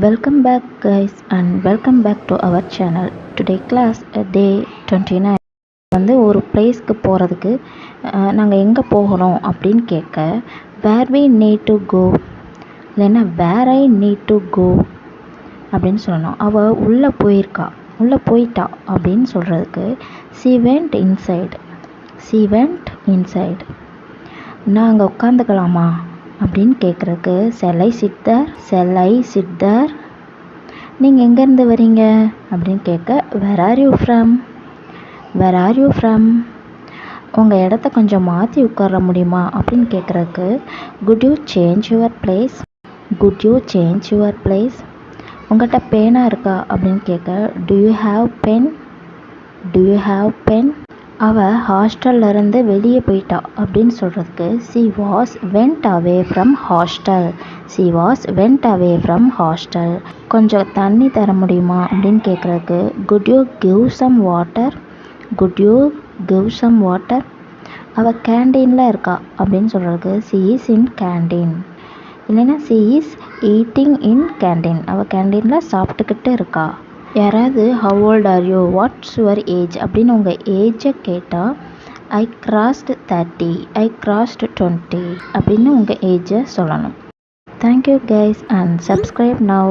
Welcome back guys and welcome back to our channel. Today class day 29 வந்து ஒரு பிளேஸ்க்கு போகிறதுக்கு நாங்கள் எங்கே போகிறோம் அப்படின்னு கேட்க where we need to go இல்லைன்னா where I need to go அப்படின்னு சொல்லணும். அவள் உள்ளே போயிட்டா அப்படின்னு சொல்கிறதுக்கு she went inside. நான் அங்கே உட்காந்துக்கலாமா அப்படின்னு கேட்குறக்கு shall I sit there. நீங்கள் எங்கேருந்து வரீங்க அப்படின்னு கேட்க where are you from. உங்கள் இடத்த கொஞ்சம் மாற்றி உட்கார முடியுமா அப்படின்னு கேட்குறக்கு could you change your place. உங்கள்கிட்ட பேனா இருக்கா அப்படின்னு கேட்க do you have pen. அவள் ஹாஸ்டல்லேருந்து வெளியே போயிட்டா அப்படின்னு சொல்கிறதுக்கு she went away from hostel. கொஞ்சம் தண்ணி தர முடியுமா அப்படின்னு கேட்குறதுக்கு could you give some water. அவள் கேண்டீனில் இருக்கா அப்படின்னு சொல்கிறதுக்கு she is in canteen. இல்லைன்னா she is eating in canteen. அவள் கேண்டீனில் சாப்பிட்டுக்கிட்டு இருக்கா. யாராவது how old are you, what's your age அப்படின்னு உங்கள் ஏஜை கேட்டால் I crossed 30, I crossed 20 அப்படின்னு உங்கள் ஏஜை சொல்லணும். Thank you guys and subscribe now.